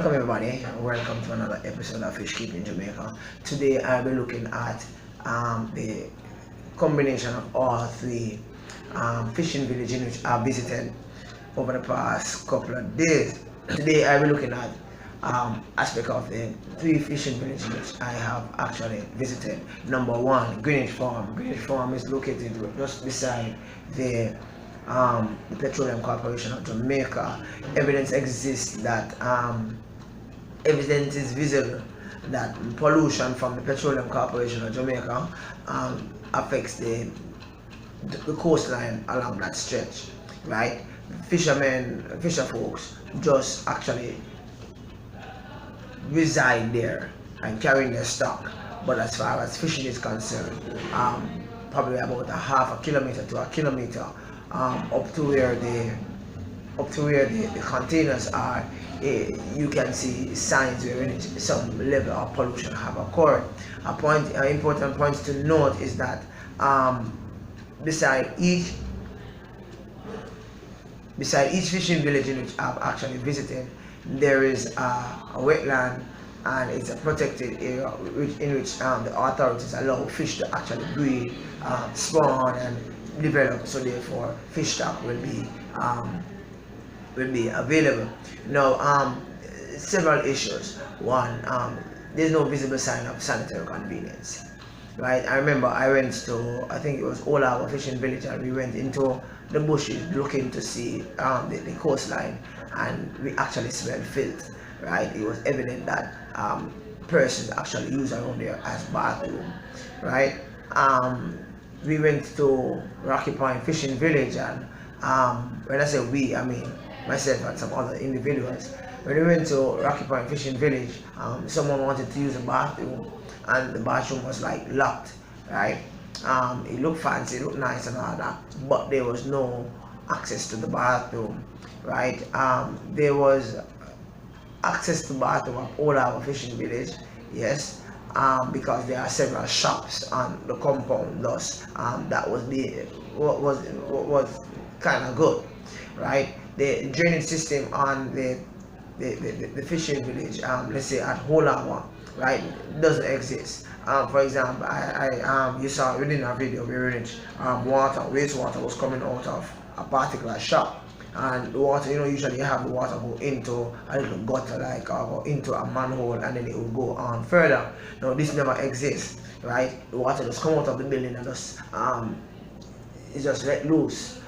Welcome everybody, welcome to another episode of Fish Keeping Jamaica. Today I'll be looking at the combination of all three fishing villages which I visited over the past couple of days. Today I'll be looking at aspect of the three fishing villages which I have actually visited. Number one, Greenwich Farm. Greenwich Farm is located just beside the Petroleum Corporation of Jamaica. Evidence exists that evidence is visible that pollution from the Petroleum Corporation of Jamaica affects the coastline along that stretch, right? Fisher folks just actually reside there and carrying their stock. But as far as fishing is concerned, probably about a half a kilometer to a kilometer up to where the containers are, you can see signs where some level of pollution have occurred. An important point to note is that beside each fishing village in which I've actually visited, there is a wetland, and it's a protected area in which the authorities allow fish to actually breed, spawn, and develop. So therefore, fish stock will be available. Now, several issues. One, there's no visible sign of sanitary convenience. Right, I remember I went to, I think it was Raliegh fishing village, and we went into the bushes looking to see the coastline, and we actually smelled filth. Right, it was evident that persons actually use around there as bathroom. Right, we went to Rocky Point fishing village, and when I say we, I mean myself and some other individuals. When we went to Rocky Point fishing village, someone wanted to use a bathroom, and the bathroom was like locked, right? It looked fancy, it looked nice and all that, but there was no access to the bathroom, right? There was access to the bathroom of all our fishing village, yes, because there are several shops on the compound. Thus, that was what was kind of good, right? The drainage system on the fishing village, let's say at Raliegh, right, doesn't exist. For example, you saw within our video where wastewater was coming out of a particular shop, and the water, usually you have the water go into a little gutter, like, or go into a manhole, and then it will go on further. Now this never exists, right? The water just come out of the building and just it's just let loose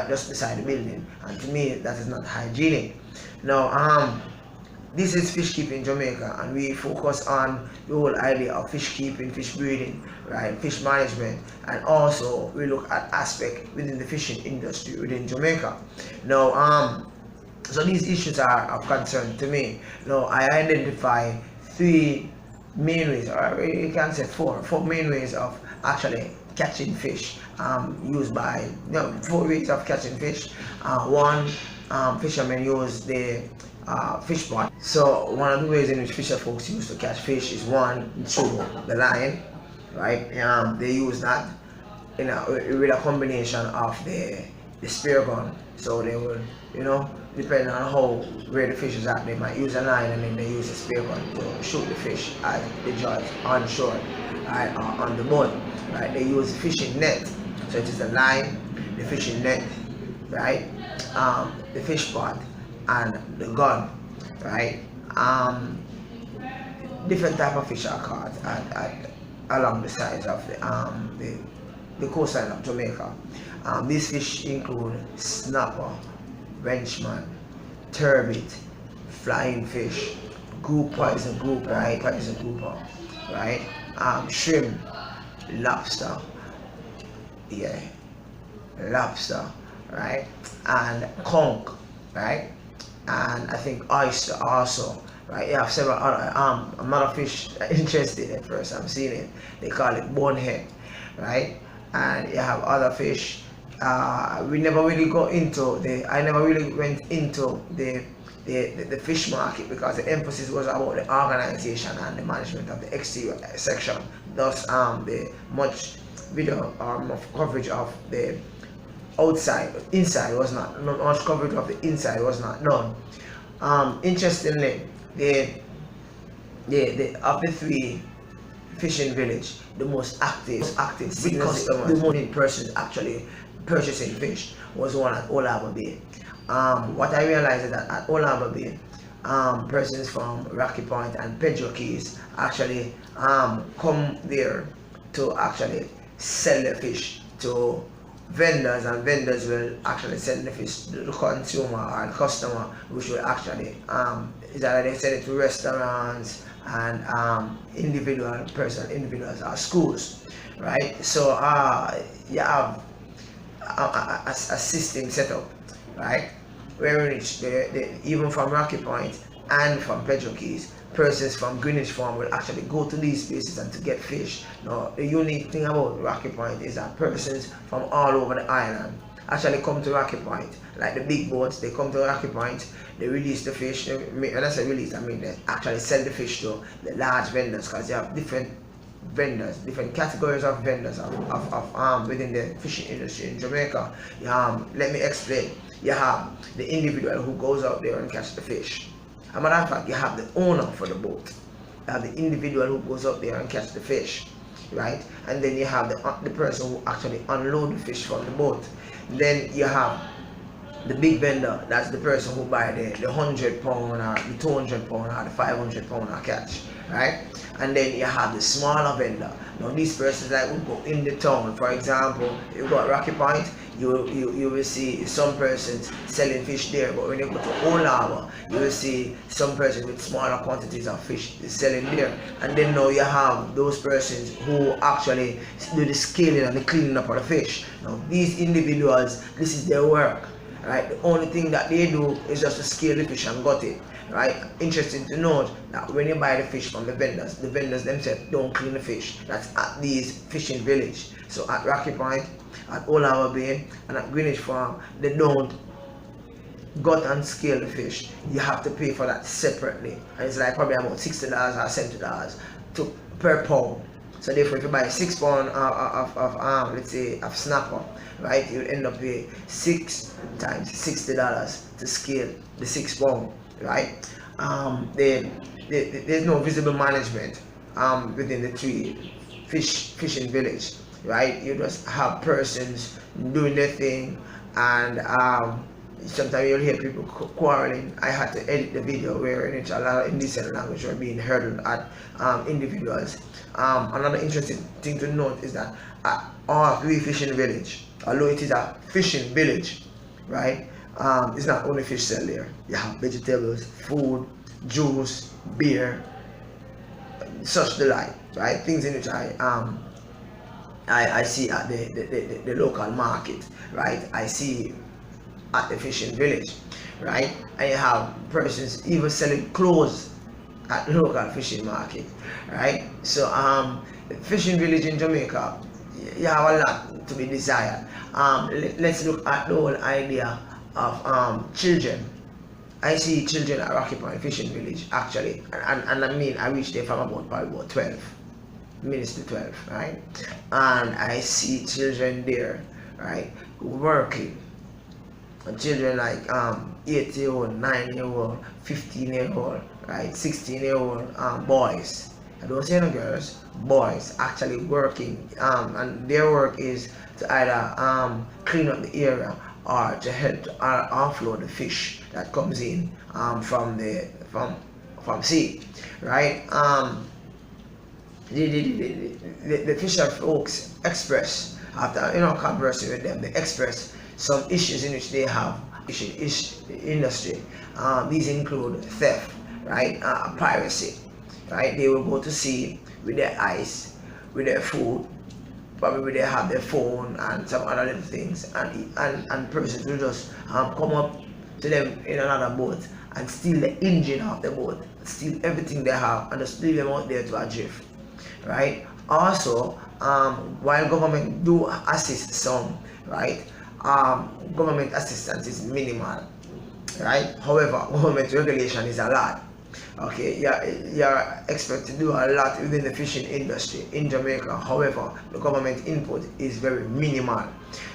just beside the building, and to me that is not hygienic. Now, this is Fish Keeping Jamaica, and we focus on the whole idea of fish keeping, fish breeding, right, fish management, and also we look at aspect within the fishing industry within Jamaica. Now, so these issues are of concern to me. Now, I identify three main ways, or you can say four main ways of actually catching fish, used by, four ways of catching fish. One, fishermen use the fish pot. So one of the ways in which fisher folks use to catch fish is one, through the line, right? They use that with a combination of the spear gun. So they will, depending on where the fish is at, they might use a line, and then they use a spear gun to shoot the fish at the judge on shore, right, or on the boat, right? They use fishing net. So it is the line, the fishing net, right, the fish pot, and the gun, right? Different type of fish are caught along the sides of the coastline of Jamaica. These fish include snapper, Frenchman, turbot, flying fish, grouper is a grouper, right? Shrimp, lobster, right? And conch, right? And I think oyster also, right? You have several other another fish interested at first. I'm seeing it. They call it bonehead, right? And you have other fish. We never really I never really went into the fish market, because the emphasis was about the organization and the management of the exterior section. Thus, the much video of coverage of the inside was not, much coverage of the inside was not done. Interestingly, of the three fishing village, the most active customers, the most persons actually purchasing fish was one at Old Harbour Bay. What I realized is that at Old Harbour Bay, persons from Rocky Point and Pedro Keys actually come there to actually sell the fish to vendors, and vendors will actually sell the fish to the consumer or the customer, which will actually is that they sell it to restaurants and individuals or schools, right? So you have a system set up, right, where which even from Rocky Point and from Pedro Keys, persons from Greenwich Farm will actually go to these places and to get fish. Now, the unique thing about Rocky Point is that persons from all over the island actually come to Rocky Point. Like the big boats, they come to Rocky Point, they release the fish. When I say release, I mean they actually sell the fish to the large vendors, because they have different vendors, different categories of vendors within the fishing industry in Jamaica. Let me explain. You have the individual who goes out there and catch the fish. As a matter of fact, you have the owner for the boat. You have the individual who goes up there and catch the fish, right? And then you have the person who actually unload the fish from the boat. Then you have the big vendor, that's the person who buy the 100 pound or the 200 pound or the 500 pound catch, right? And then you have the smaller vendor. Now these persons that would go in the town. For example, you go at Rocky Point, you will see some persons selling fish there, but when you go to Old Harbour, you will see some persons with smaller quantities of fish selling there. And then now you have those persons who actually do the scaling and the cleaning up of the fish. Now these individuals, this is their work, right? The only thing that they do is just to scale the fish and gut it, right? Interesting to note that when you buy the fish from the vendors themselves don't clean the fish. That's at these fishing village. So at Rocky Point, at Old Harbour Bay, and at Greenwich Farm, they don't gut and scale the fish. You have to pay for that separately, and it's like probably about $60 or $70 per pound. So therefore, if you buy 6 pound of let's say of snapper, right, you end up paying 6 times $60 to scale the 6 pound, right? There's no visible management within the three fishing village, right? You just have persons doing their thing, and sometimes you'll hear people quarreling. I had to edit the video where in which a lot of indecent language were being hurled at individuals. Another interesting thing to note is that at all three fishing village, although it is a fishing village, right, it's not only fish sell there. You have vegetables, food, juice, beer, such the like, right? Things in which I see at the local market, right? I see at the fishing village, right? And you have persons even selling clothes at the local fishing market, right? So fishing village in Jamaica, you have a lot to be desired. Let's look at the whole idea of children. I see children at Rocky Point Fishing Village actually, and I mean I reached there from about 12 minutes to 12, right? And I see children there, right, working. And children like 8-year-old, 9-year-old, 15-year-old, right, 16-year-old boys. I don't say no girls, boys actually working, and their work is to either clean up the area or to help to offload the fish that comes in from sea, right? The fisher folks express, after conversing with them, they express some issues in which they have industry. These include theft, right, piracy, right? They will go to sea with their ice, with their food, probably they have their phone and some other little things, and persons will just come up to them in another boat and steal the engine of the boat, steal everything they have, and just leave them out there to adrift, right? Also, while government do assist some, right, government assistance is minimal, right? However, government regulation is a lot, Okay, you're expected to do a lot within the fishing industry in Jamaica. However, the government input is very minimal,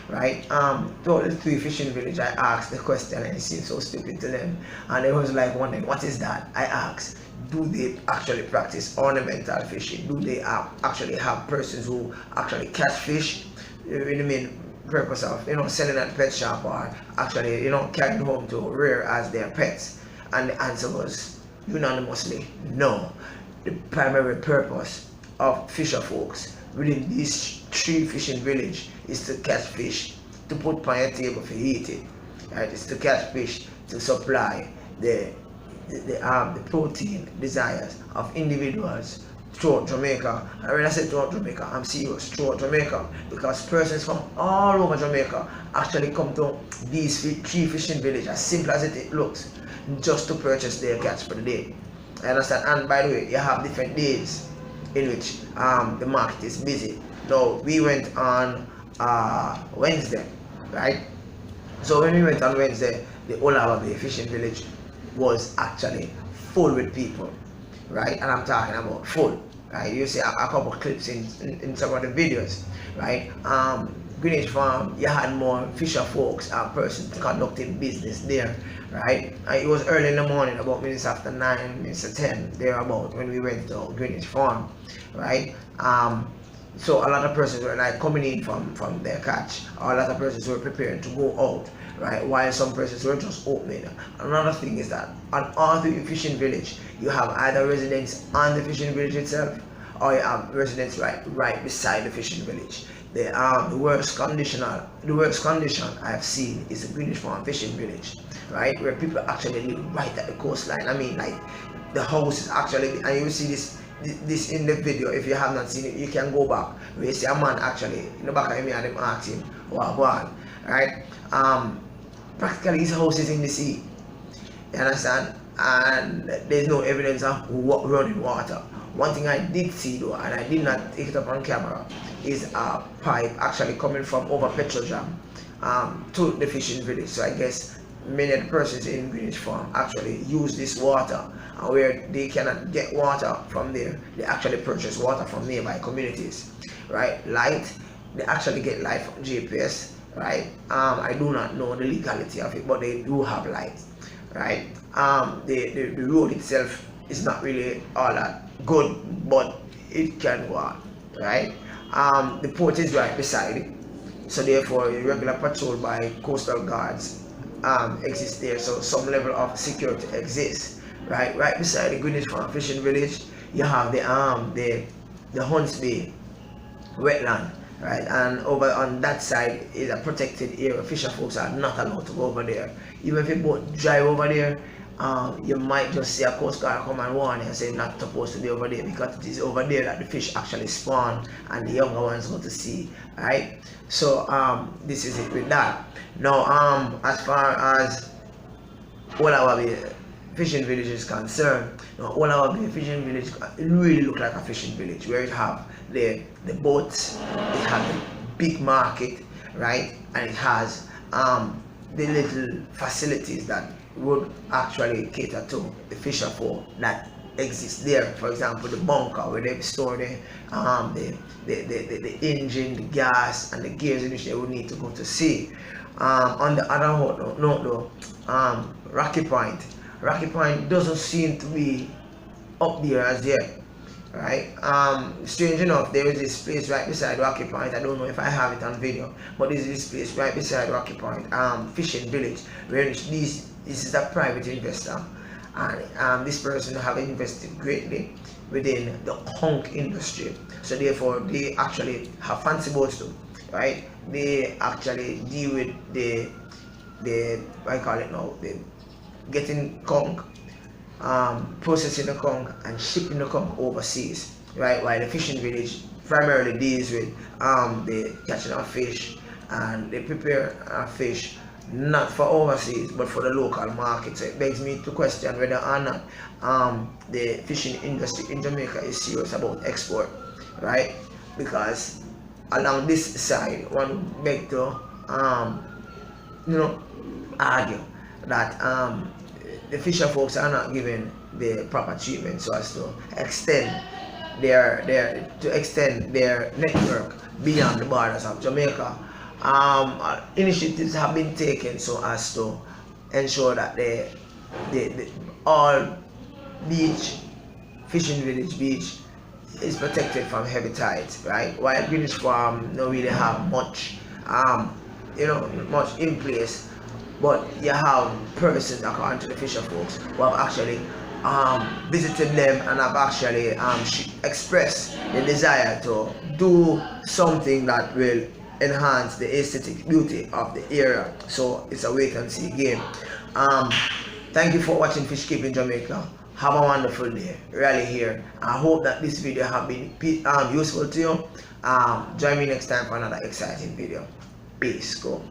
right? To the three fishing village, I asked the question and it seemed so stupid to them, and they was like wondering, what is that? I asked, do they actually practice ornamental fishing? Do they actually have persons who actually catch fish in the main purpose of selling at pet shop, or actually carrying home to rear as their pets? And the answer was unanimously no. The primary purpose of fisher folks within these three fishing village is to catch fish, to put on your table for eating. Right? It's to catch fish to supply the protein desires of individuals throughout Jamaica. And when I say throughout Jamaica, I'm serious, throughout Jamaica, because persons from all over Jamaica actually come to these three fishing villages, as simple as it looks, just to purchase their catch for the day. I understand. And by the way, you have different days in which the market is busy. Now we went on Wednesday, right? So when we went on Wednesday, the Raliegh fishing village was actually full with people, right? And I'm talking about full, right? You see a couple of clips in some of the videos, right? Greenwich Farm, you had more fisher folks, persons conducting business there, right? It was early in the morning, about minutes after 9, minutes to 10, thereabout, when we went to Greenwich Farm, right? So a lot of persons were like coming in from their catch, or a lot of persons were preparing to go out, right? While some persons were just opening. Another thing is that on all the fishing village, you have either residents on the fishing village itself, or you have residents right beside the fishing village. The worst condition I've seen is the Greenwich Farm fishing village, right, where people actually live right at the coastline. I mean, like, the house is actually, and you see this in the video. If you have not seen it, you can go back where you see a man actually in the back of me and them ask him, what, right? Practically his house is in the sea, you understand, and there's no evidence of running water. One thing I did see though, and I did not take it up on camera, is a pipe actually coming from over Petrojam to the fishing village. So I guess many of the persons in Greenwich Farm actually use this water, and where they cannot get water from there, they actually purchase water from nearby communities, right? Light, they actually get light from GPS, right? I do not know the legality of it, but they do have light, right? The road itself is not really all that good, but it can go on, right? The port is right beside it, so therefore a regular patrol by coastal guards exists there, so some level of security exists, right? Right beside the Greenwich Farm fishing village, you have the Hunts Bay wetland, right? And over on that side is a protected area. Fisher folks are not allowed to go over there. Even if you boat drive over there, you might just see a coast guard come and warn you and say not supposed to be over there, because it is over there that the fish actually spawn and the younger ones go to sea, right? So this is it with that. Now as far as Raliegh fishing village is concerned, now Raliegh fishing village, it really look like a fishing village, where it have the boats, it has the big market, right? And it has the little facilities that would actually cater to the fisher folk that exist there. For example, the bunker where they store the engine, the gas, and the gears in which they would need to go to sea. On the other note though, Rocky Point doesn't seem to be up there as yet, right? Strange enough, there is this place right beside Rocky Point. I don't know if I have it on video, but there's this place right beside Rocky Point, fishing village, where this is a private investor, and this person have invested greatly within the conch industry. So therefore, they actually have fancy boats too, right? They actually deal with the I call it now, the getting conch, processing the conch and shipping the conch overseas, right? While the fishing village primarily deals with the catching of fish, and they prepare fish not for overseas but for the local market. So it begs me to question whether or not the fishing industry in Jamaica is serious about export, right? Because along this side, one beg to argue that the fisher folks are not giving the proper treatment so as to extend their network beyond the borders of Jamaica. Initiatives have been taken so as to ensure that all beach, fishing village beach, is protected from heavy tides, right? While Greenwich Farm don't really have much, much in place, but you have persons, according to the fisher folks, who have actually visited them and have actually expressed the desire to do something that will enhance the aesthetic beauty of the area. So it's a wait and see game. Thank you for watching Fish Keeping Jamaica. Have a wonderful day. Raleigh here. I hope that this video have been useful to you. Join me next time for another exciting video. Peace. Go.